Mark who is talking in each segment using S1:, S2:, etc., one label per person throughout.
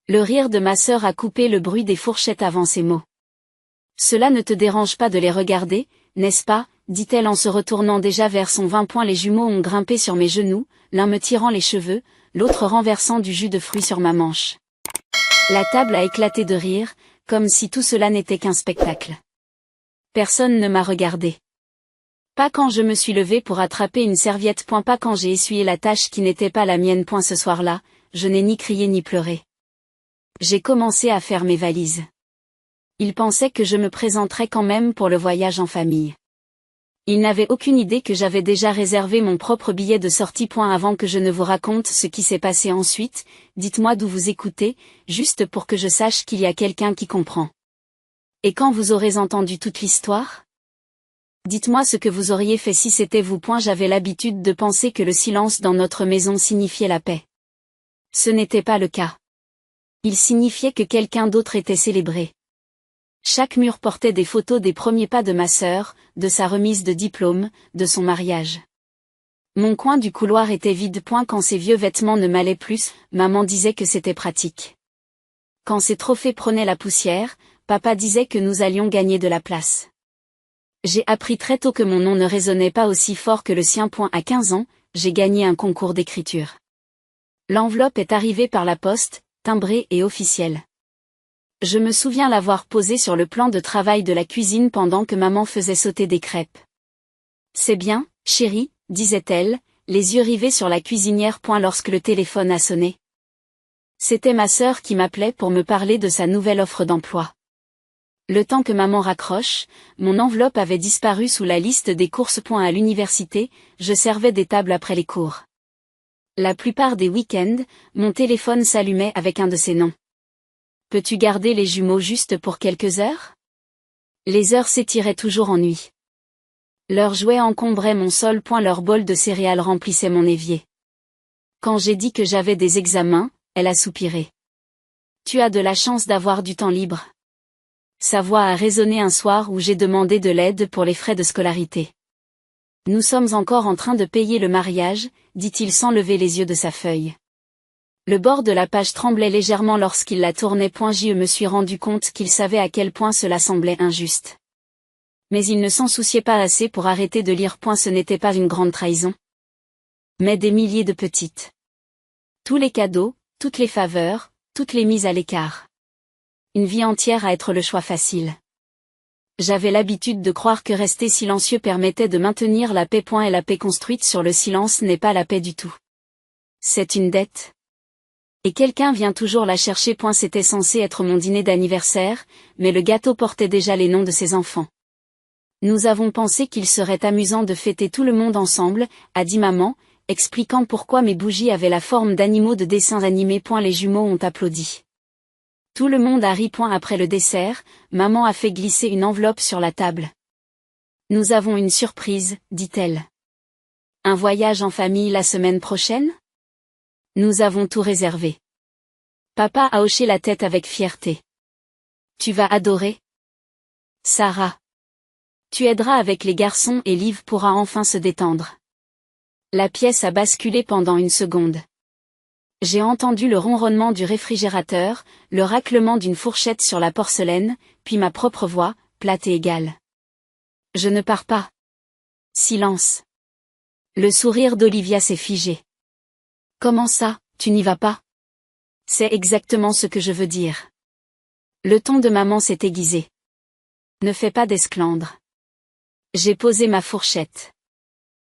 S1: Le rire de ma sœur a coupé le bruit des fourchettes avant ces mots. Cela ne te dérange pas de les regarder, n'est-ce pas, dit-elle en se retournant déjà vers son 20 points. Les jumeaux ont grimpé sur mes genoux, l'un me tirant les cheveux, l'autre renversant du jus de fruits sur ma manche. La table a éclaté de rire, comme si tout cela n'était qu'un spectacle. Personne ne m'a regardé. Pas quand je me suis levée pour attraper une serviette. Pas quand j'ai essuyé la tâche qui n'était pas la mienne. Ce soir-là, je n'ai ni crié ni pleuré. J'ai commencé à faire mes valises. Ils pensaient que je me présenterais quand même pour le voyage en famille. Ils n'avaient aucune idée que j'avais déjà réservé mon propre billet de sortie. Avant que je ne vous raconte ce qui s'est passé ensuite, dites-moi d'où vous écoutez, juste pour que je sache qu'il y a quelqu'un qui comprend. Et quand vous aurez entendu toute l'histoire? Dites-moi ce que vous auriez fait si c'était vous. J'avais l'habitude de penser que le silence dans notre maison signifiait la paix. Ce n'était pas le cas. Il signifiait que quelqu'un d'autre était célébré. Chaque mur portait des photos des premiers pas de ma sœur, de sa remise de diplôme, de son mariage. Mon coin du couloir était vide. Quand ses vieux vêtements ne m'allaient plus, maman disait que c'était pratique. Quand ses trophées prenaient la poussière, papa disait que nous allions gagner de la place. J'ai appris très tôt que mon nom ne résonnait pas aussi fort que le sien. À 15 ans, j'ai gagné un concours d'écriture. L'enveloppe est arrivée par la poste, timbrée et officielle. Je me souviens l'avoir posée sur le plan de travail de la cuisine pendant que maman faisait sauter des crêpes. C'est bien, chérie, disait-elle, les yeux rivés sur la cuisinière. Lorsque le téléphone a sonné. C'était ma sœur qui m'appelait pour me parler de sa nouvelle offre d'emploi. Le temps que maman raccroche, mon enveloppe avait disparu sous la liste des courses. À l'université, je servais des tables après les cours. La plupart des week-ends, mon téléphone s'allumait avec un de ces noms. Peux-tu garder les jumeaux juste pour quelques heures? Les heures s'étiraient toujours en nuit. Leurs jouets encombraient mon sol. Leur bol de céréales remplissait mon évier. Quand j'ai dit que j'avais des examens, elle a soupiré. Tu as de la chance d'avoir du temps libre. Sa voix a résonné un soir où j'ai demandé de l'aide pour les frais de scolarité. Nous sommes encore en train de payer le mariage, dit-il sans lever les yeux de sa feuille. Le bord de la page tremblait légèrement lorsqu'il la tournait. Je me suis rendu compte qu'il savait à quel point cela semblait injuste. Mais il ne s'en souciait pas assez pour arrêter de lire. Ce n'était pas une grande trahison, mais des milliers de petites. Tous les cadeaux, toutes les faveurs, toutes les mises à l'écart. Une vie entière à être le choix facile. J'avais l'habitude de croire que rester silencieux permettait de maintenir la paix. Et la paix construite sur le silence n'est pas la paix du tout. C'est une dette. Et quelqu'un vient toujours la chercher. C'était censé être mon dîner d'anniversaire, mais le gâteau portait déjà les noms de ses enfants. Nous avons pensé qu'il serait amusant de fêter tout le monde ensemble, a dit maman, expliquant pourquoi mes bougies avaient la forme d'animaux de dessins animés. Les jumeaux ont applaudi. Tout le monde a ri. Après le dessert, maman a fait glisser une enveloppe sur la table. Nous avons une surprise, dit-elle. Un voyage en famille la semaine prochaine? Nous avons tout réservé. Papa a hoché la tête avec fierté. Tu vas adorer. Sarah. Tu aideras avec les garçons et Liv pourra enfin se détendre. La pièce a basculé pendant une seconde. J'ai entendu le ronronnement du réfrigérateur, le raclement d'une fourchette sur la porcelaine, puis ma propre voix, plate et égale. Je ne pars pas. Silence. Le sourire d'Olivia s'est figé. Comment ça, tu n'y vas pas? C'est exactement ce que je veux dire. Le ton de maman s'est aiguisé. Ne fais pas d'esclandre. J'ai posé ma fourchette.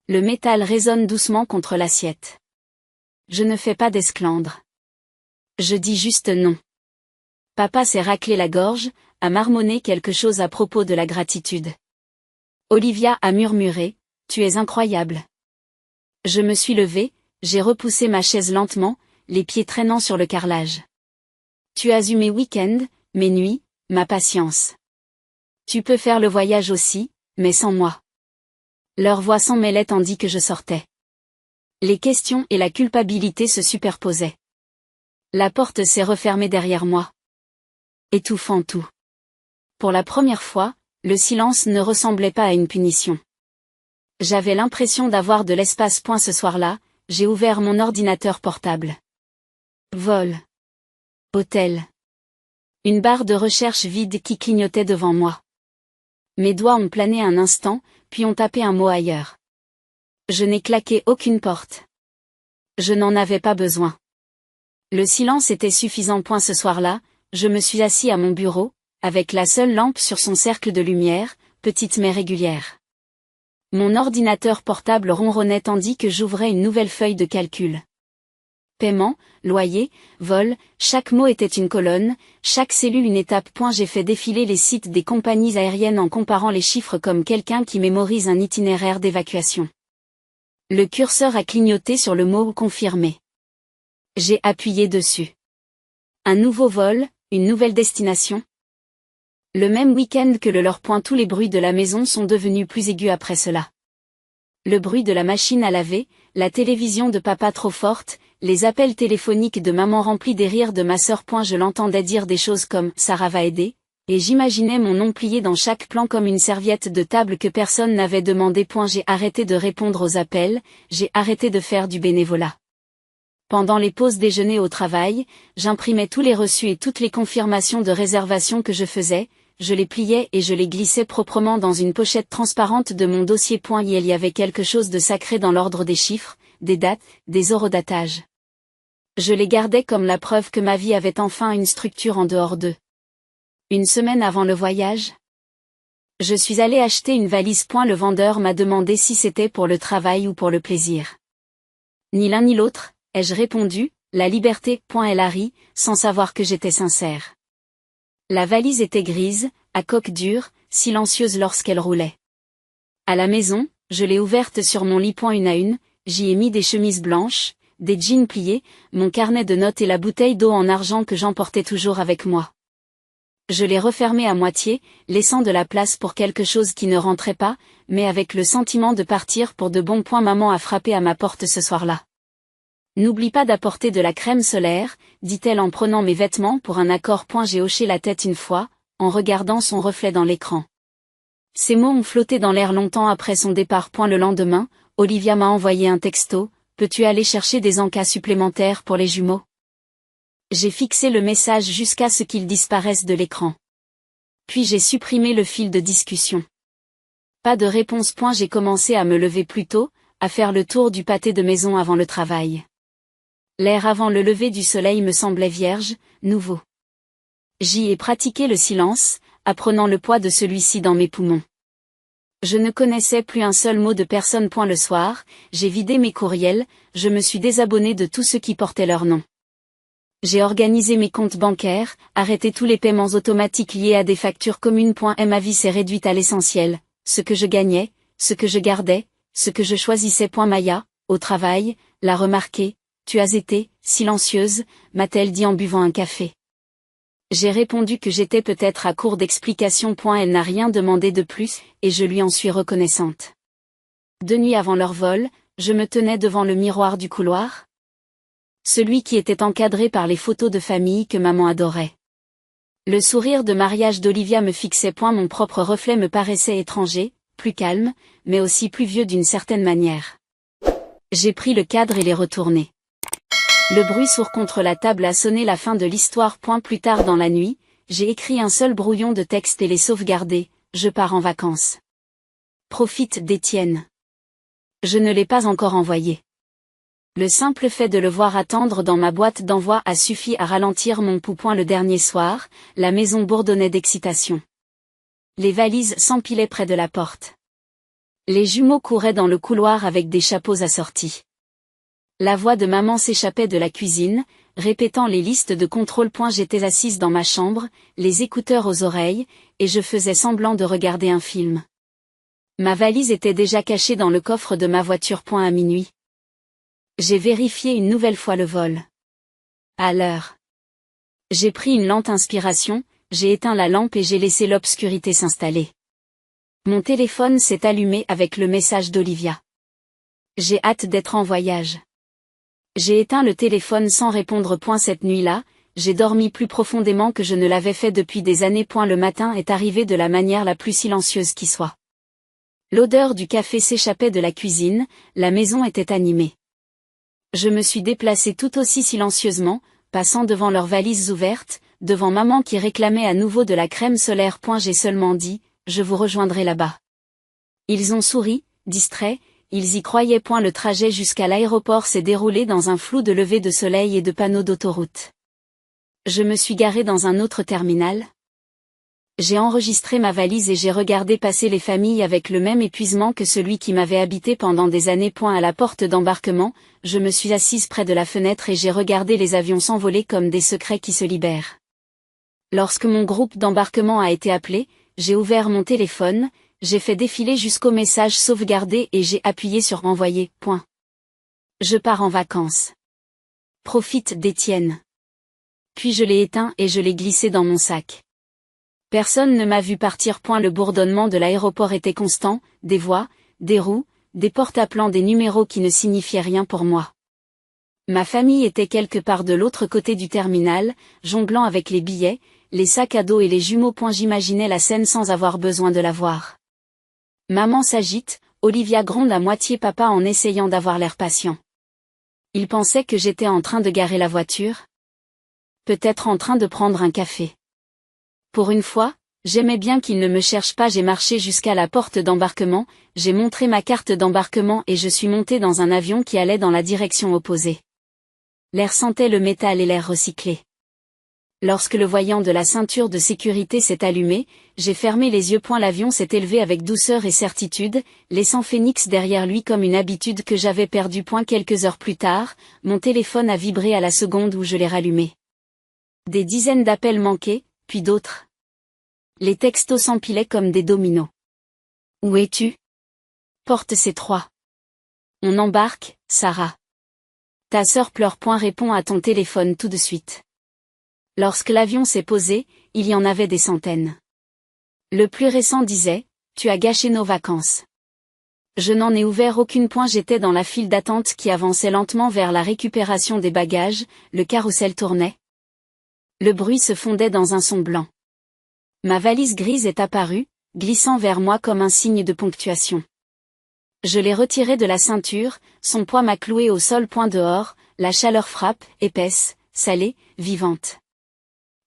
S1: Le métal résonne doucement contre l'assiette. Je ne fais pas d'esclandre. Je dis juste non. Papa s'est raclé la gorge, a marmonné quelque chose à propos de la gratitude. Olivia a murmuré, tu es incroyable. Je me suis levée, j'ai repoussé ma chaise lentement, les pieds traînant sur le carrelage. Tu as eu mes week-ends, mes nuits, ma patience. Tu peux faire le voyage aussi, mais sans moi. Leur voix s'en mêlait tandis que je sortais. Les questions et la culpabilité se superposaient. La porte s'est refermée derrière moi, étouffant tout. Pour la première fois, le silence ne ressemblait pas à une punition. J'avais l'impression d'avoir de l'espace. Ce soir-là, j'ai ouvert mon ordinateur portable. Vol. Hôtel. Une barre de recherche vide qui clignotait devant moi. Mes doigts ont plané un instant, puis ont tapé un mot ailleurs. Je n'ai claqué aucune porte. Je n'en avais pas besoin. Le silence était suffisant. Ce soir-là, je me suis assis à mon bureau, avec la seule lampe sur son cercle de lumière, petite mais régulière. Mon ordinateur portable ronronnait tandis que j'ouvrais une nouvelle feuille de calcul. Paiement, loyer, vol, chaque mot était une colonne, chaque cellule une étape. J'ai fait défiler les sites des compagnies aériennes en comparant les chiffres comme quelqu'un qui mémorise un itinéraire d'évacuation. Le curseur a clignoté sur le mot « confirmé ». J'ai appuyé dessus. Un nouveau vol, une nouvelle destination. Le même week-end que le leur. Tous les bruits de la maison sont devenus plus aigus après cela. Le bruit de la machine à laver, la télévision de papa trop forte, les appels téléphoniques de maman remplis des rires de ma sœur. Je l'entendais dire des choses comme « Sarah va aider », et j'imaginais mon nom plié dans chaque plan comme une serviette de table que personne n'avait demandé. J'ai arrêté de répondre aux appels, j'ai arrêté de faire du bénévolat. Pendant les pauses déjeuner au travail, j'imprimais tous les reçus et toutes les confirmations de réservation que je faisais, je les pliais et je les glissais proprement dans une pochette transparente de mon dossier. Il y avait quelque chose de sacré dans l'ordre des chiffres, des dates, des horodatages. Je les gardais comme la preuve que ma vie avait enfin une structure en dehors d'eux. Une semaine avant le voyage, je suis allé acheter une valise. Le vendeur m'a demandé si c'était pour le travail ou pour le plaisir. Ni l'un ni l'autre, ai-je répondu, la liberté. Elle a ri, sans savoir que j'étais sincère. La valise était grise, à coque dure, silencieuse lorsqu'elle roulait. À la maison, je l'ai ouverte sur mon lit. Une à une, j'y ai mis des chemises blanches, des jeans pliés, mon carnet de notes et la bouteille d'eau en argent que j'emportais toujours avec moi. Je l'ai refermée à moitié, laissant de la place pour quelque chose qui ne rentrait pas, mais avec le sentiment de partir pour de bon. Maman a frappé à ma porte ce soir-là. N'oublie pas d'apporter de la crème solaire, dit-elle en prenant mes vêtements pour un accord. J'ai hoché la tête une fois, en regardant son reflet dans l'écran. Ces mots ont flotté dans l'air longtemps après son départ. Le lendemain, Olivia m'a envoyé un texto, peux-tu aller chercher des encas supplémentaires pour les jumeaux? J'ai fixé le message jusqu'à ce qu'il disparaisse de l'écran. Puis j'ai supprimé le fil de discussion. Pas de réponse. J'ai commencé à me lever plus tôt, à faire le tour du pâté de maison avant le travail. L'air avant le lever du soleil me semblait vierge, nouveau. J'y ai pratiqué le silence, apprenant le poids de celui-ci dans mes poumons. Je ne connaissais plus un seul mot de personne. Le soir, j'ai vidé mes courriels, je me suis désabonné de tous ceux qui portaient leur nom. J'ai organisé mes comptes bancaires, arrêté tous les paiements automatiques liés à des factures communes. Ma vie s'est réduite à l'essentiel, ce que je gagnais, ce que je gardais, ce que je choisissais. Maya, au travail, l'a remarqué. Tu as été silencieuse, m'a-t-elle dit en buvant un café. J'ai répondu que j'étais peut-être à court d'explications. Elle n'a rien demandé de plus, et je lui en suis reconnaissante. 2 nuits avant leur vol, je me tenais devant le miroir du couloir. Celui qui était encadré par les photos de famille que maman adorait. Le sourire de mariage d'Olivia me fixait. Mon propre reflet me paraissait étranger, plus calme, mais aussi plus vieux d'une certaine manière. J'ai pris le cadre et l'ai retourné. Le bruit sourd contre la table a sonné la fin de l'histoire. Plus tard dans la nuit, j'ai écrit un seul brouillon de texte et l'ai sauvegardé, je pars en vacances. Profite d'Étienne. Je ne l'ai pas encore envoyé. Le simple fait de le voir attendre dans ma boîte d'envoi a suffi à ralentir mon pouls. Le dernier soir, la maison bourdonnait d'excitation. Les valises s'empilaient près de la porte. Les jumeaux couraient dans le couloir avec des chapeaux assortis. La voix de maman s'échappait de la cuisine, répétant les listes de contrôle. J'étais assise dans ma chambre, les écouteurs aux oreilles, et je faisais semblant de regarder un film. Ma valise était déjà cachée dans le coffre de ma voiture. À minuit. J'ai vérifié une nouvelle fois le vol. À l'heure. J'ai pris une lente inspiration, j'ai éteint la lampe et j'ai laissé l'obscurité s'installer. Mon téléphone s'est allumé avec le message d'Olivia. J'ai hâte d'être en voyage. J'ai éteint le téléphone sans répondre. Cette nuit-là, j'ai dormi plus profondément que je ne l'avais fait depuis des années. Le matin est arrivé de la manière la plus silencieuse qui soit. L'odeur du café s'échappait de la cuisine, la maison était animée. Je me suis déplacée tout aussi silencieusement, passant devant leurs valises ouvertes, devant maman qui réclamait à nouveau de la crème solaire. J'ai seulement dit, je vous rejoindrai là-bas. Ils ont souri, distraits, ils y croyaient. Le trajet jusqu'à l'aéroport s'est déroulé dans un flou de lever de soleil et de panneaux d'autoroute. Je me suis garée dans un autre terminal. J'ai enregistré ma valise et j'ai regardé passer les familles avec le même épuisement que celui qui m'avait habité pendant des années. À la porte d'embarquement, je me suis assise près de la fenêtre et j'ai regardé les avions s'envoler comme des secrets qui se libèrent. Lorsque mon groupe d'embarquement a été appelé, j'ai ouvert mon téléphone, j'ai fait défiler jusqu'au message sauvegardé et j'ai appuyé sur envoyer. Je pars en vacances. Profite d'Étienne. Puis je l'ai éteint et je l'ai glissé dans mon sac. Personne ne m'a vu partir. Le bourdonnement de l'aéroport était constant, des voix, des roues, des portes appelant des numéros qui ne signifiaient rien pour moi. Ma famille était quelque part de l'autre côté du terminal, jonglant avec les billets, les sacs à dos et les jumeaux. J'imaginais la scène sans avoir besoin de la voir. Maman s'agite, Olivia gronde à moitié papa en essayant d'avoir l'air patient. Il pensait que j'étais en train de garer la voiture. Peut-être en train de prendre un café. Pour une fois, j'aimais bien qu'il ne me cherche pas. J'ai marché jusqu'à la porte d'embarquement, j'ai montré ma carte d'embarquement et je suis montée dans un avion qui allait dans la direction opposée. L'air sentait le métal et l'air recyclé. Lorsque le voyant de la ceinture de sécurité s'est allumé, j'ai fermé les yeux. L'avion s'est élevé avec douceur et certitude, laissant Phoenix derrière lui comme une habitude que j'avais perdue. Quelques heures plus tard, mon téléphone a vibré à la seconde où je l'ai rallumé. Des dizaines d'appels manqués, puis d'autres. Les textos s'empilaient comme des dominos. Où es-tu? Porte C3. On embarque, Sarah. Ta sœur pleure. Réponds à ton téléphone tout de suite. Lorsque l'avion s'est posé, il y en avait des centaines. Le plus récent disait, tu as gâché nos vacances. Je n'en ai ouvert aucune. J'étais dans la file d'attente qui avançait lentement vers la récupération des bagages, le carrousel tournait. Le bruit se fondait dans un son blanc. Ma valise grise est apparue, glissant vers moi comme un signe de ponctuation. Je l'ai retirée de la ceinture, son poids m'a cloué au sol. Dehors, la chaleur frappe, épaisse, salée, vivante.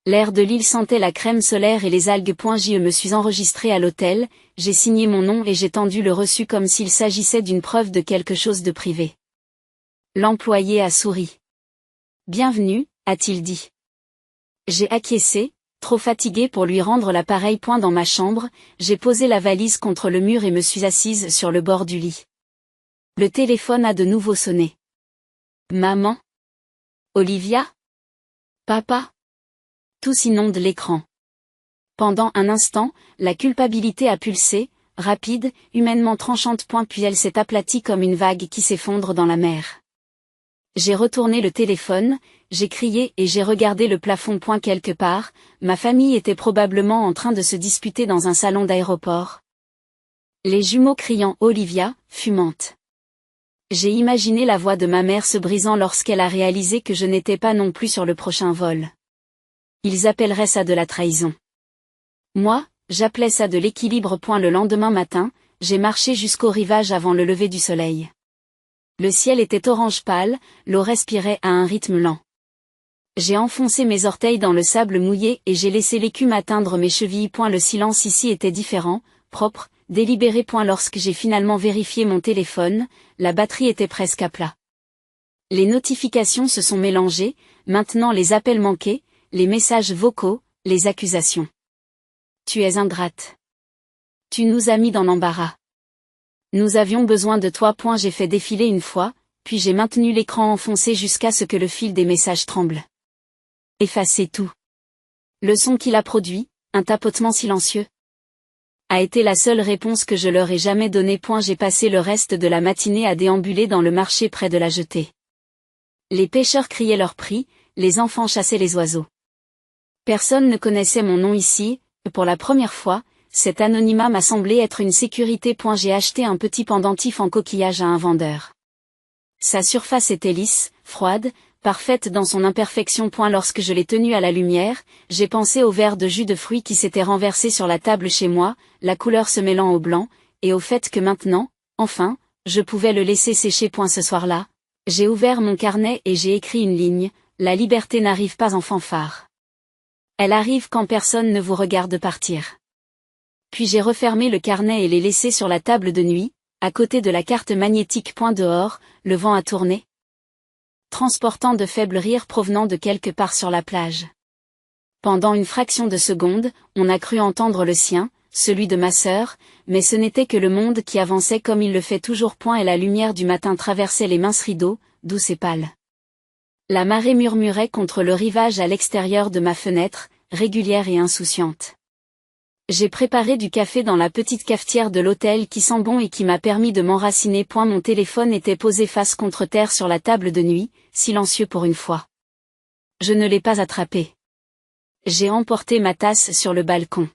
S1: L'air de l'île sentait la crème solaire et les algues. Je me suis enregistrée à l'hôtel, j'ai signé mon nom et j'ai tendu le reçu comme s'il s'agissait d'une preuve de quelque chose de privé. L'employé a souri. Bienvenue, a-t-il dit. J'ai acquiescé, trop fatiguée pour lui rendre l'appareil. Dans ma chambre, j'ai posé la valise contre le mur et me suis assise sur le bord du lit. Le téléphone a de nouveau sonné. Maman? Olivia? Papa? Tous inondent l'écran. Pendant un instant, la culpabilité a pulsé, rapide, humainement tranchante. Puis elle s'est aplatie comme une vague qui s'effondre dans la mer. J'ai retourné le téléphone, j'ai crié et j'ai regardé le plafond. Quelque part, ma famille était probablement en train de se disputer dans un salon d'aéroport. Les jumeaux criant Olivia, fumante. J'ai imaginé la voix de ma mère se brisant lorsqu'elle a réalisé que je n'étais pas non plus sur le prochain vol. Ils appelleraient ça de la trahison. Moi, j'appelais ça de l'équilibre. Le lendemain matin, j'ai marché jusqu'au rivage avant le lever du soleil. Le ciel était orange pâle, l'eau respirait à un rythme lent. J'ai enfoncé mes orteils dans le sable mouillé et j'ai laissé l'écume atteindre mes chevilles. Le silence ici était différent, propre, délibéré. Lorsque j'ai finalement vérifié mon téléphone, la batterie était presque à plat. Les notifications se sont mélangées, maintenant les appels manqués, les messages vocaux, les accusations. Tu es ingrate. Tu nous as mis dans l'embarras. Nous avions besoin de toi. J'ai fait défiler une fois, puis j'ai maintenu l'écran enfoncé jusqu'à ce que le fil des messages tremble. Effacez tout. Le son qu'il a produit, un tapotement silencieux, a été la seule réponse que je leur ai jamais donnée. J'ai passé le reste de la matinée à déambuler dans le marché près de la jetée. Les pêcheurs criaient leur prix, les enfants chassaient les oiseaux. Personne ne connaissait mon nom ici, et pour la première fois, cet anonymat m'a semblé être une sécurité. J'ai acheté un petit pendentif en coquillage à un vendeur. Sa surface était lisse, froide, parfaite dans son imperfection. Lorsque je l'ai tenu à la lumière, j'ai pensé au verre de jus de fruits qui s'était renversé sur la table chez moi, la couleur se mêlant au blanc, et au fait que maintenant, enfin, je pouvais le laisser sécher. Ce soir-là, j'ai ouvert mon carnet et j'ai écrit une ligne, la liberté n'arrive pas en fanfare. Elle arrive quand personne ne vous regarde partir. Puis j'ai refermé le carnet et l'ai laissé sur la table de nuit, à côté de la carte magnétique. Dehors, le vent a tourné, transportant de faibles rires provenant de quelque part sur la plage. Pendant une fraction de seconde, on a cru entendre le sien, celui de ma sœur, mais ce n'était que le monde qui avançait comme il le fait toujours. Et la lumière du matin traversait les minces rideaux, douce et pâle. La marée murmurait contre le rivage à l'extérieur de ma fenêtre, régulière et insouciante. J'ai préparé du café dans la petite cafetière de l'hôtel qui sent bon et qui m'a permis de m'enraciner. Mon téléphone était posé face contre terre sur la table de nuit, silencieux pour une fois. Je ne l'ai pas attrapé. J'ai emporté ma tasse sur le balcon.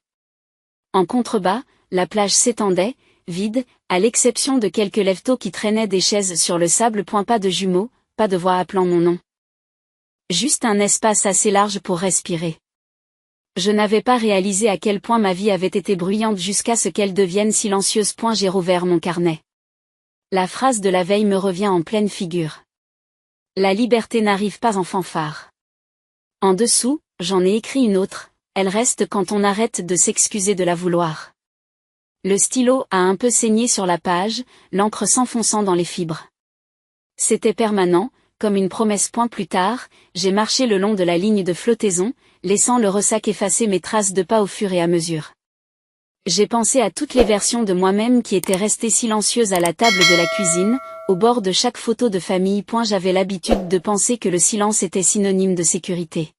S1: En contrebas, la plage s'étendait, vide, à l'exception de quelques lève-tôt qui traînaient des chaises sur le sable. Pas de jumeaux, pas de voix appelant mon nom. Juste un espace assez large pour respirer. Je n'avais pas réalisé à quel point ma vie avait été bruyante jusqu'à ce qu'elle devienne silencieuse. J'ai rouvert mon carnet. La phrase de la veille me revient en pleine figure. La liberté n'arrive pas en fanfare. En dessous, j'en ai écrit une autre, elle reste quand on arrête de s'excuser de la vouloir. Le stylo a un peu saigné sur la page, l'encre s'enfonçant dans les fibres. C'était permanent, comme une promesse. Plus tard, j'ai marché le long de la ligne de flottaison, laissant le ressac effacer mes traces de pas au fur et à mesure. J'ai pensé à toutes les versions de moi-même qui étaient restées silencieuses à la table de la cuisine, au bord de chaque photo de famille. J'avais l'habitude de penser que le silence était synonyme de sécurité.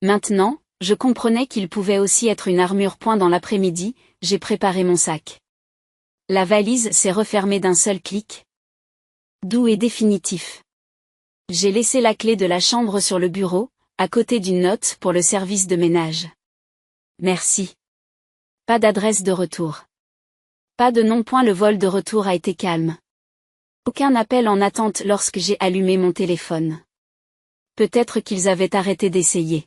S1: Maintenant, je comprenais qu'il pouvait aussi être une armure. Dans l'après-midi, j'ai préparé mon sac. La valise s'est refermée d'un seul clic. Doux et définitif. J'ai laissé la clé de la chambre sur le bureau, à côté d'une note pour le service de ménage. Merci. Pas d'adresse de retour. Pas de nom. Le vol de retour a été calme. Aucun appel en attente lorsque j'ai allumé mon téléphone. Peut-être qu'ils avaient arrêté d'essayer.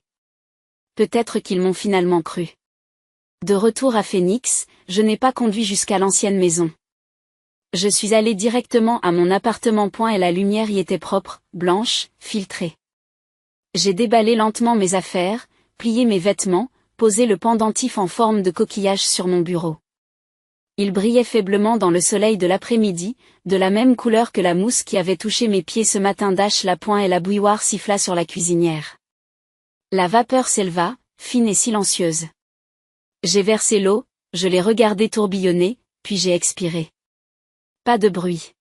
S1: Peut-être qu'ils m'ont finalement cru. De retour à Phoenix, je n'ai pas conduit jusqu'à l'ancienne maison. Je suis allé directement à mon appartement. Et la lumière y était propre, blanche, filtrée. J'ai déballé lentement mes affaires, plié mes vêtements, posé le pendentif en forme de coquillage sur mon bureau. Il brillait faiblement dans le soleil de l'après-midi, de la même couleur que la mousse qui avait touché mes pieds ce matin. La poêle et la bouilloire siffla sur la cuisinière. La vapeur s'éleva, fine et silencieuse. J'ai versé l'eau, je l'ai regardée tourbillonner, puis j'ai expiré. Pas de bruit.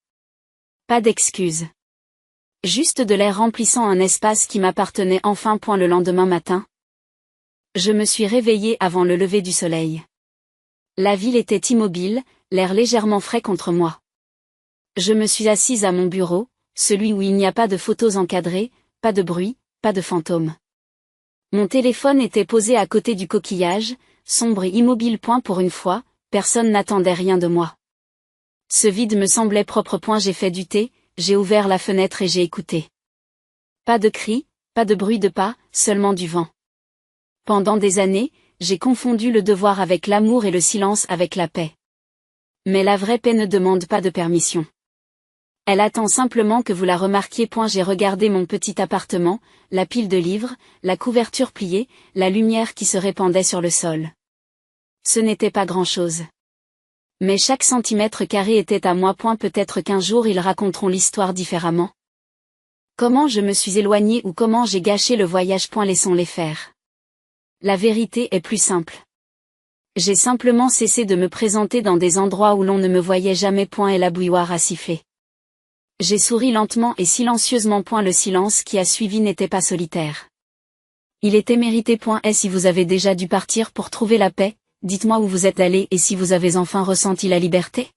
S1: Pas d'excuses. Juste de l'air remplissant un espace qui m'appartenait enfin. Le lendemain matin, je me suis réveillée avant le lever du soleil. La ville était immobile, l'air légèrement frais contre moi. Je me suis assise à mon bureau, celui où il n'y a pas de photos encadrées, pas de bruit, pas de fantômes. Mon téléphone était posé à côté du coquillage, sombre et immobile. Pour une fois, personne n'attendait rien de moi. Ce vide me semblait propre. J'ai fait du thé, j'ai ouvert la fenêtre et j'ai écouté. Pas de cris, pas de bruit de pas, seulement du vent. Pendant des années, j'ai confondu le devoir avec l'amour et le silence avec la paix. Mais la vraie paix ne demande pas de permission. Elle attend simplement que vous la remarquiez. J'ai regardé mon petit appartement, la pile de livres, la couverture pliée, la lumière qui se répandait sur le sol. Ce n'était pas grand-chose. Mais chaque centimètre carré était à moi. Peut-être qu'un jour ils raconteront l'histoire différemment. Comment je me suis éloignée ou comment j'ai gâché le voyage. Laissons-les faire. La vérité est plus simple. J'ai simplement cessé de me présenter dans des endroits où l'on ne me voyait jamais. Et la bouilloire a sifflé. J'ai souri lentement et silencieusement. Le silence qui a suivi n'était pas solitaire. Il était mérité. Et si vous avez déjà dû partir pour trouver la paix, dites-moi où vous êtes allé et si vous avez enfin ressenti la liberté.